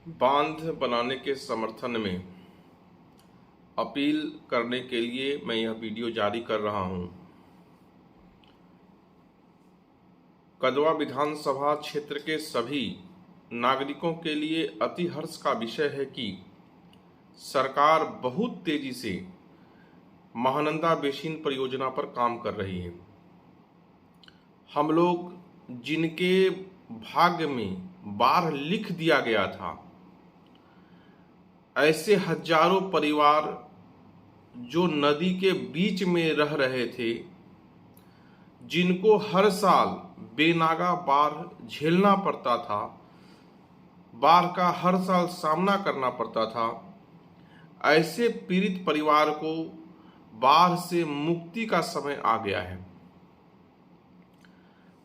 बांध बनाने के समर्थन में अपील करने के लिए मैं यह वीडियो जारी कर रहा हूं। कदवा विधानसभा क्षेत्र के सभी नागरिकों के लिए अति हर्ष का विषय है कि सरकार बहुत तेजी से महानंदा बेसिन परियोजना पर काम कर रही है। हम लोग जिनके भाग्य में बाढ़ लिख दिया गया था, ऐसे हजारों परिवार जो नदी के बीच में रह रहे थे, जिनको हर साल बेनागा बाढ़ झेलना पड़ता था, बाढ़ का हर साल सामना करना पड़ता था, ऐसे पीड़ित परिवार को बाढ़ से मुक्ति का समय आ गया है।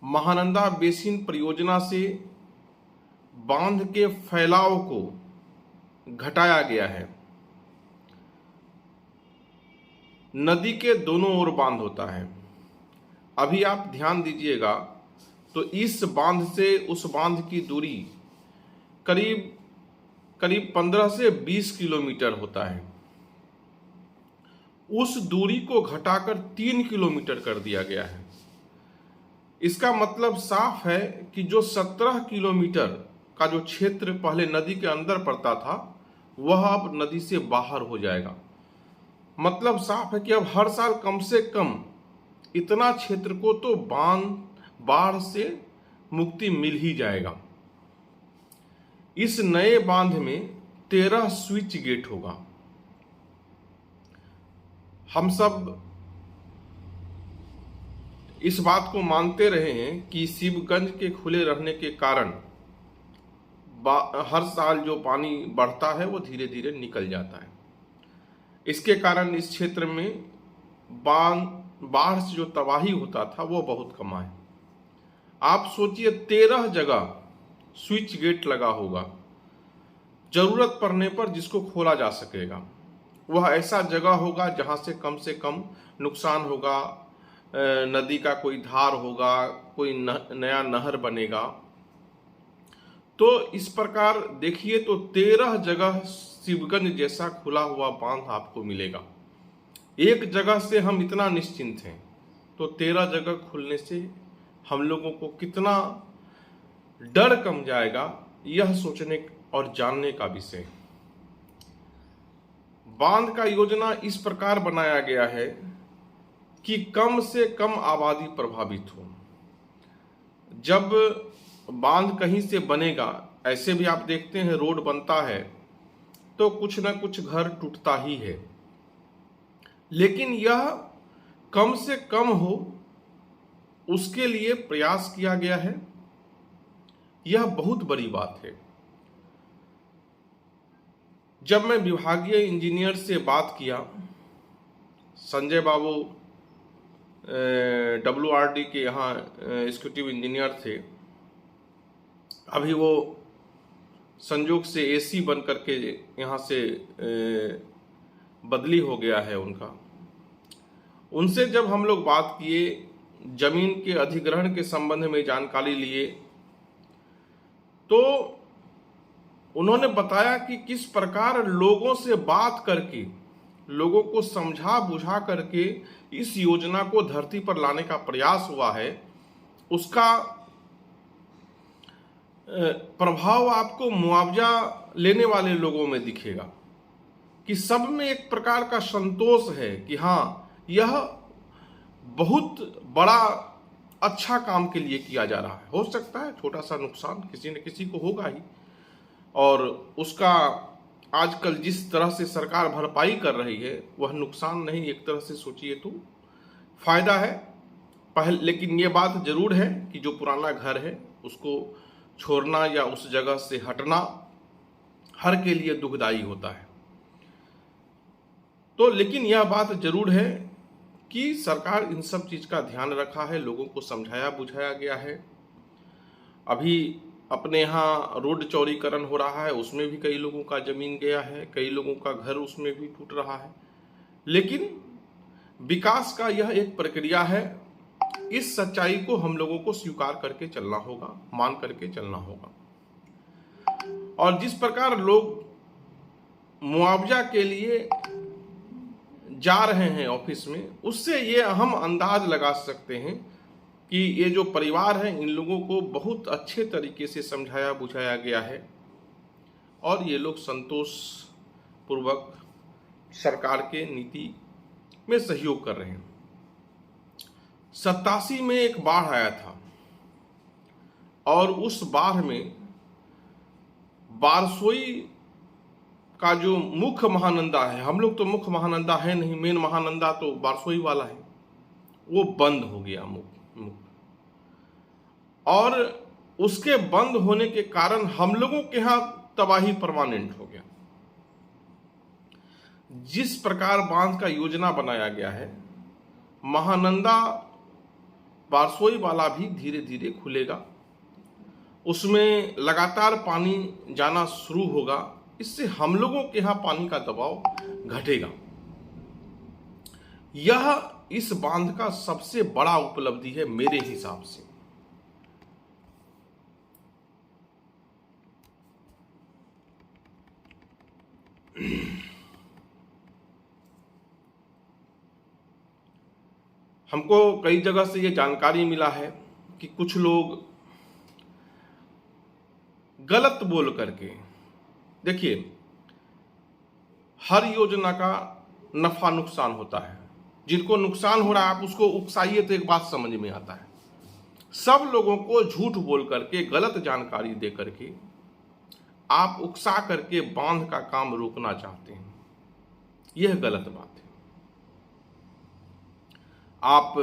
महानंदा बेसिन परियोजना से बांध के फैलाव को घटाया गया है। नदी के दोनों ओर बांध होता है। अभी आप ध्यान दीजिएगा तो इस बांध से उस बांध की दूरी करीब 15 से 20 किलोमीटर होता है। उस दूरी को घटाकर 3 किलोमीटर कर दिया गया है। इसका मतलब साफ है कि जो 17 किलोमीटर का जो क्षेत्र पहले नदी के अंदर पड़ता था, वह अब नदी से बाहर हो जाएगा। मतलब साफ है कि अब हर साल कम से कम इतना क्षेत्र को तो बाढ़ से मुक्ति मिल ही जाएगा। इस नए बांध में 13 स्विच गेट होगा। हम सब इस बात को मानते रहे हैं कि शिवगंज के खुले रहने के कारण हर साल जो पानी बढ़ता है वो धीरे धीरे निकल जाता है। इसके कारण इस क्षेत्र में बाढ़ से जो तबाही होता था वो बहुत कम है। आप सोचिए 13 जगह स्विच गेट लगा होगा, जरूरत पड़ने पर जिसको खोला जा सकेगा। वह ऐसा जगह होगा जहां से कम नुकसान होगा, नदी का कोई धार होगा, कोई नया नहर बनेगा। तो इस प्रकार देखिए तो 13 जगह शिवगंज जैसा खुला हुआ बांध आपको मिलेगा। एक जगह से हम इतना निश्चिंत हैं, तो 13 जगह खुलने से हम लोगों को कितना डर कम जाएगा, यह सोचने और जानने का विषय। बांध का योजना इस प्रकार बनाया गया है कि कम से कम आबादी प्रभावित हो। जब बांध कहीं से बनेगा, ऐसे भी आप देखते हैं रोड बनता है तो कुछ ना कुछ घर टूटता ही है, लेकिन यह कम से कम हो उसके लिए प्रयास किया गया है। यह बहुत बड़ी बात है। जब मैं विभागीय इंजीनियर से बात किया, संजय बाबू WRD के यहाँ एग्जीक्यूटिव इंजीनियर थे, अभी वो संयोग से AC बन करके यहाँ से बदली हो गया है उनका। उनसे जब हम लोग बात किए, जमीन के अधिग्रहण के संबंध में जानकारी लिए, तो उन्होंने बताया कि किस प्रकार लोगों से बात करके, लोगों को समझा बुझा करके इस योजना को धरती पर लाने का प्रयास हुआ है। उसका प्रभाव आपको मुआवजा लेने वाले लोगों में दिखेगा कि सब में एक प्रकार का संतोष है कि हाँ, यह बहुत बड़ा अच्छा काम के लिए किया जा रहा है। हो सकता है छोटा सा नुकसान किसी न किसी को होगा ही, और उसका आजकल जिस तरह से सरकार भरपाई कर रही है वह नुकसान नहीं, एक तरह से सोचिए तो फायदा है। लेकिन ये बात जरूर है कि जो पुराना घर है उसको छोड़ना या उस जगह से हटना हर के लिए दुखदाई होता है। तो लेकिन यह बात जरूर है कि सरकार इन सब चीज का ध्यान रखा है, लोगों को समझाया बुझाया गया है। अभी अपने यहाँ रोड चौड़ीकरण हो रहा है, उसमें भी कई लोगों का जमीन गया है, कई लोगों का घर उसमें भी टूट रहा है। लेकिन विकास का यह एक प्रक्रिया है। इस सच्चाई को हम लोगों को स्वीकार करके चलना होगा, मान करके चलना होगा। और जिस प्रकार लोग मुआवजा के लिए जा रहे हैं ऑफिस में, उससे ये हम अंदाज लगा सकते हैं कि ये जो परिवार है इन लोगों को बहुत अच्छे तरीके से समझाया बुझाया गया है और ये लोग संतोष पूर्वक सरकार के नीति में सहयोग कर रहे हैं। 87 में एक बाढ़ आया था और उस बाढ़ में बारसोई का जो मुख्य महानंदा है, हम लोग तो मुख्य महानंदा है नहीं, मेन महानंदा तो बारसोई वाला है, वो बंद हो गया मुख्य। और उसके बंद होने के कारण हम लोगों के यहाँ तबाही परमानेंट हो गया। जिस प्रकार बांध का योजना बनाया गया है, महानंदा बारसोई वाला भी धीरे धीरे खुलेगा, उसमें लगातार पानी जाना शुरू होगा, इससे हम लोगों के यहाँ पानी का दबाव घटेगा। यह इस बांध का सबसे बड़ा उपलब्धि है मेरे हिसाब से। हमको कई जगह से ये जानकारी मिला है कि कुछ लोग गलत बोल करके, देखिए हर योजना का नफा नुकसान होता है, जिनको नुकसान हो रहा है आप उसको उकसाइए तो एक बात समझ में आता है। सब लोगों को झूठ बोल करके, गलत जानकारी दे करके आप उकसा करके बांध का काम रोकना चाहते हैं, यह गलत बात है। आप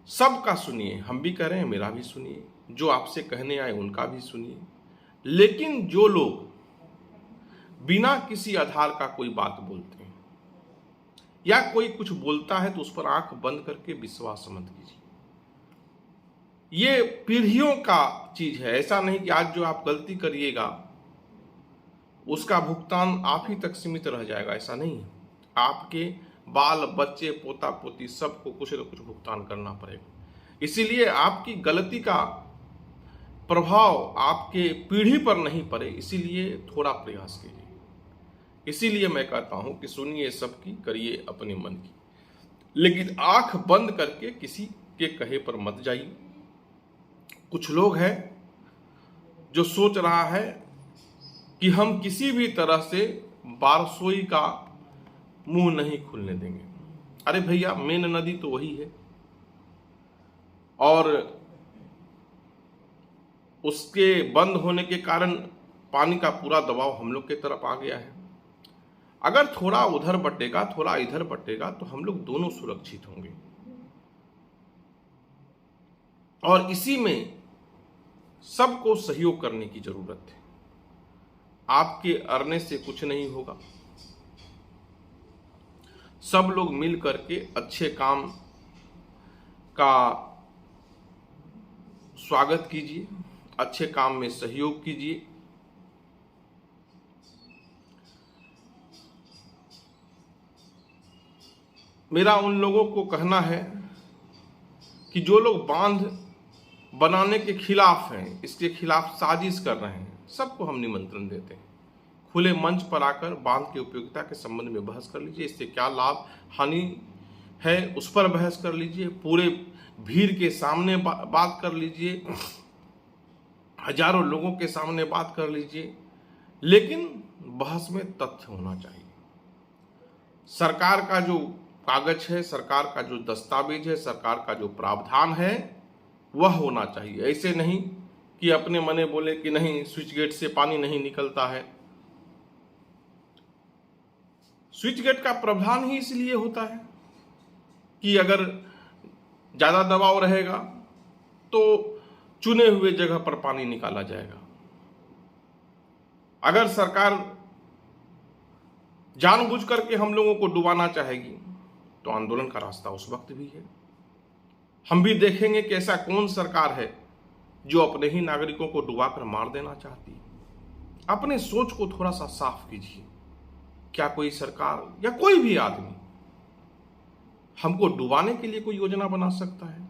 सबका सुनिए, हम भी कह रहे हैं, मेरा भी सुनिए, जो आपसे कहने आए उनका भी सुनिए, लेकिन जो लोग बिना किसी आधार का कोई बात बोलते हैं या कोई कुछ बोलता है तो उस पर आंख बंद करके विश्वास मत कीजिए। ये पीढ़ियों का चीज है, ऐसा नहीं कि आज जो आप गलती करिएगा उसका भुगतान आप ही तक सीमित रह जाएगा, ऐसा नहीं है। आपके बाल बच्चे पोता पोती सबको कुछ न कुछ भुगतान करना पड़ेगा। इसीलिए आपकी गलती का प्रभाव आपके पीढ़ी पर नहीं पड़े, इसीलिए थोड़ा प्रयास कीजिए। इसीलिए मैं कहता हूं कि सुनिए सबकी, करिए अपने मन की, लेकिन आंख बंद करके किसी के कहे पर मत जाइए। कुछ लोग हैं जो सोच रहा है कि हम किसी भी तरह से बारसोई का मुंह नहीं खुलने देंगे। अरे भैया, मेन नदी तो वही है और उसके बंद होने के कारण पानी का पूरा दबाव हम लोग के तरफ आ गया है। अगर थोड़ा उधर बटेगा, थोड़ा इधर बटेगा तो हम लोग दोनों सुरक्षित होंगे। और इसी में सबको सहयोग करने की जरूरत है। आपके अरने से कुछ नहीं होगा। सब लोग मिल करके अच्छे काम का स्वागत कीजिए, अच्छे काम में सहयोग कीजिए। मेरा उन लोगों को कहना है कि जो लोग बांध बनाने के खिलाफ हैं, इसके खिलाफ साजिश कर रहे हैं, सबको हम निमंत्रण देते हैं, खुले मंच पर आकर बांध की उपयोगिता के संबंध में बहस कर लीजिए। इससे क्या लाभ हानि है उस पर बहस कर लीजिए, पूरे भीड़ के सामने बात कर लीजिए, हजारों लोगों के सामने बात कर लीजिए, लेकिन बहस में तथ्य होना चाहिए। सरकार का जो कागज है, सरकार का जो दस्तावेज है, सरकार का जो प्रावधान है वह होना चाहिए। ऐसे नहीं कि अपने मने बोले कि नहीं स्विच गेट से पानी नहीं निकलता है। स्विच गेट का प्रावधान ही इसलिए होता है कि अगर ज्यादा दबाव रहेगा तो चुने हुए जगह पर पानी निकाला जाएगा। अगर सरकार जानबूझ करके हम लोगों को डुबाना चाहेगी तो आंदोलन का रास्ता उस वक्त भी है। हम भी देखेंगे कि ऐसा कौन सरकार है जो अपने ही नागरिकों को डुबाकर मार देना चाहती है। अपने सोच को थोड़ा सा साफ कीजिए। क्या कोई सरकार या कोई भी आदमी हमको डुबाने के लिए कोई योजना बना सकता है?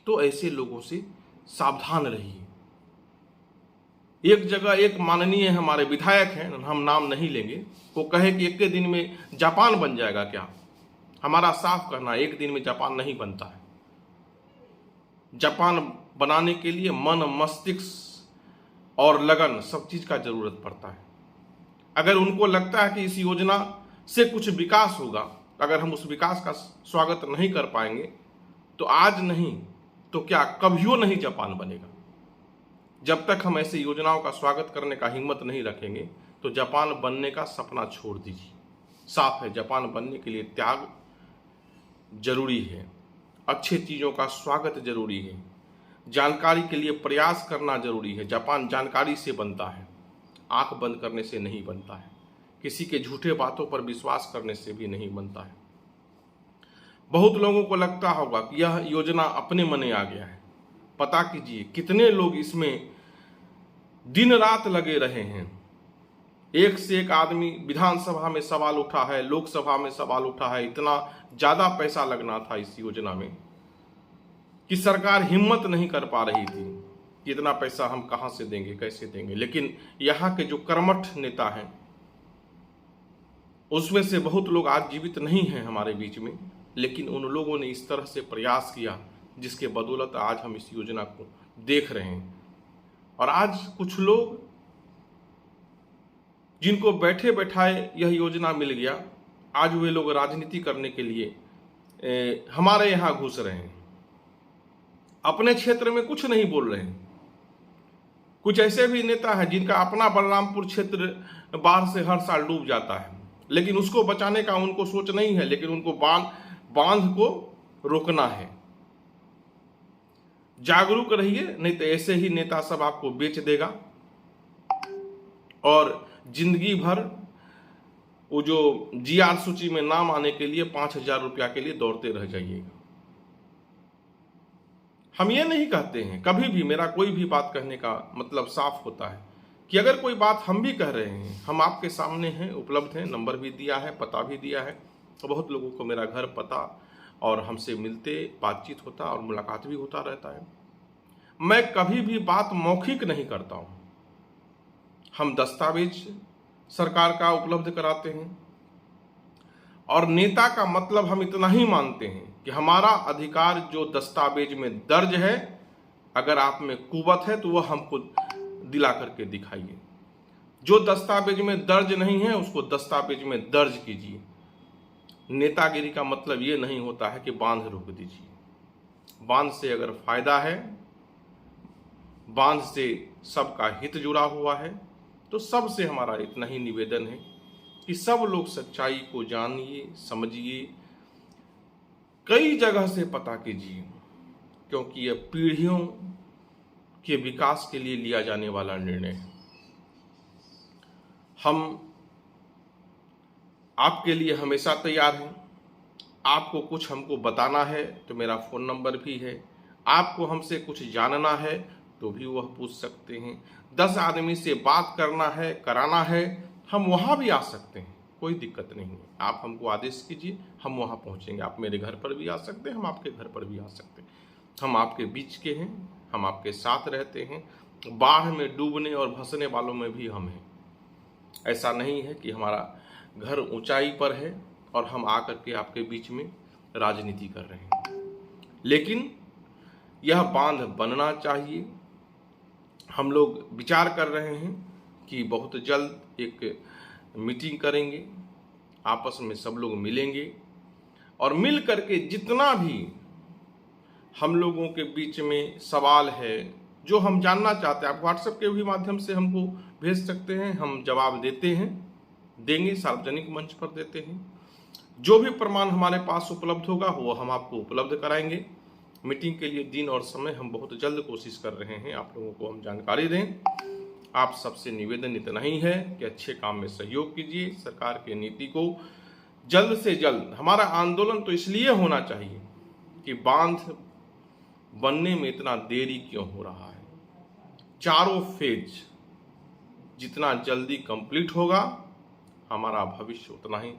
तो ऐसे लोगों से सावधान रहिए। एक जगह एक माननीय हमारे विधायक हैं, हम नाम नहीं लेंगे, वो कहे कि एक दिन में जापान बन जाएगा क्या। हमारा साफ कहना है, एक दिन में जापान नहीं बनता है। जापान बनाने के लिए मन, मस्तिष्क और लगन सब चीज का जरूरत पड़ता है। अगर उनको लगता है कि इस योजना से कुछ विकास होगा, अगर हम उस विकास का स्वागत नहीं कर पाएंगे तो आज नहीं तो क्या कभियो नहीं जापान बनेगा। जब तक हम ऐसी योजनाओं का स्वागत करने का हिम्मत नहीं रखेंगे तो जापान बनने का सपना छोड़ दीजिए। साफ है, जापान बनने के लिए त्याग जरूरी है, अच्छी चीजों का स्वागत जरूरी है, जानकारी के लिए प्रयास करना जरूरी है। जापान जानकारी से बनता है, आंख बंद करने से नहीं बनता है, किसी के झूठे बातों पर विश्वास करने से भी नहीं बनता है। बहुत लोगों को लगता होगा कि यह योजना अपने मने आ गया है। पता कीजिए कितने लोग इसमें दिन रात लगे रहे हैं। एक से एक आदमी विधानसभा में सवाल उठा है, लोकसभा में सवाल उठा है। इतना ज्यादा पैसा लगना था इस योजना में कि सरकार हिम्मत नहीं कर पा रही थी कि इतना पैसा हम कहां से देंगे, कैसे देंगे। लेकिन यहाँ के जो कर्मठ नेता हैं उसमें से बहुत लोग आज जीवित नहीं हैं हमारे बीच में, लेकिन उन लोगों ने इस तरह से प्रयास किया जिसके बदौलत आज हम इस योजना को देख रहे हैं। और आज कुछ लोग जिनको बैठे बैठाए यह योजना मिल गया, आज वे लोग राजनीति करने के लिए हमारे यहां घुस रहे हैं, अपने क्षेत्र में कुछ नहीं बोल रहे हैं। कुछ ऐसे भी नेता हैं जिनका अपना बलरामपुर क्षेत्र बाढ़ से हर साल डूब जाता है, लेकिन उसको बचाने का उनको सोच नहीं है, लेकिन उनको बांध को रोकना है। जागरूक रहिए, नहीं तो ऐसे ही नेता सब आपको बेच देगा और जिंदगी भर वो जो जीआर सूची में नाम आने के लिए 5,000 रुपया के लिए दौड़ते रह जाइएगा। हम ये नहीं कहते हैं कभी भी, मेरा कोई भी बात कहने का मतलब साफ होता है कि अगर कोई बात हम भी कह रहे हैं, हम आपके सामने हैं, उपलब्ध हैं, नंबर भी दिया है, पता भी दिया है। तो बहुत लोगों को मेरा घर पता और हमसे मिलते बातचीत होता और मुलाकात भी होता रहता है। मैं कभी भी बात मौखिक नहीं करता हूं। हम दस्तावेज सरकार का उपलब्ध कराते हैं और नेता का मतलब हम इतना ही मानते हैं कि हमारा अधिकार जो दस्तावेज में दर्ज है, अगर आप में कुवत है तो वह हमको दिला करके दिखाइए। जो दस्तावेज में दर्ज नहीं है उसको दस्तावेज में दर्ज कीजिए। नेतागिरी का मतलब ये नहीं होता है कि बांध रोक दीजिए। बांध से अगर फायदा है, बांध से सबका हित जुड़ा हुआ है, तो सबसे हमारा इतना ही निवेदन है कि सब लोग सच्चाई को जानिए, समझिए, कई जगह से पता कीजिए, क्योंकि यह पीढ़ियों के विकास के लिए लिया जाने वाला निर्णय है। हम आपके लिए हमेशा तैयार हैं। आपको कुछ हमको बताना है तो मेरा फ़ोन नंबर भी है। आपको हमसे कुछ जानना है तो भी वह पूछ सकते हैं। 10 आदमी से बात करना है, कराना है, हम वहाँ भी आ सकते हैं, कोई दिक्कत नहीं है। आप हमको आदेश कीजिए, हम वहाँ पहुँचेंगे। आप मेरे घर पर भी आ सकते हैं, हम आपके घर पर भी आ सकते हैं। हम आपके बीच के हैं, हम आपके साथ रहते हैं। बाढ़ में डूबने और भसने वालों में भी हम हैं। ऐसा नहीं है कि हमारा घर ऊंचाई पर है और हम आकर के आपके बीच में राजनीति कर रहे हैं, लेकिन यह बांध बनना चाहिए। हम लोग विचार कर रहे हैं कि बहुत जल्द एक मीटिंग करेंगे, आपस में सब लोग मिलेंगे और मिल करके जितना भी हम लोगों के बीच में सवाल है जो हम जानना चाहते हैं, आप व्हाट्सएप के भी माध्यम से हमको भेज सकते हैं, हम जवाब देते हैं, देंगे, सार्वजनिक मंच पर देते हैं। जो भी प्रमाण हमारे पास उपलब्ध होगा वो हम आपको उपलब्ध कराएंगे। मीटिंग के लिए दिन और समय हम बहुत जल्द कोशिश कर रहे हैं आप लोगों को हम जानकारी दें। आप सबसे निवेदन इतना ही है कि अच्छे काम में सहयोग कीजिए। सरकार की नीति को जल्द से जल्द, हमारा आंदोलन तो इसलिए होना चाहिए कि बांध बनने में इतना देरी क्यों हो रहा है। चारों फेज जितना जल्दी कंप्लीट होगा, हमारा भविष्य उतना ही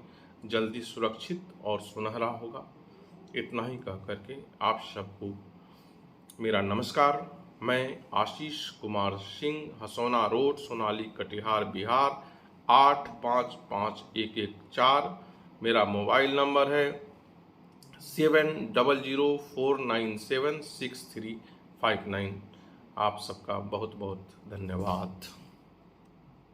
जल्दी सुरक्षित और सुनहरा होगा। इतना ही कह करके आप सबको मेरा नमस्कार, मैं आशीष कुमार सिंह, हसौना रोड, सोनाली, कटिहार, बिहार 855114। मेरा मोबाइल नंबर है 7004976359। आप सबका बहुत बहुत धन्यवाद।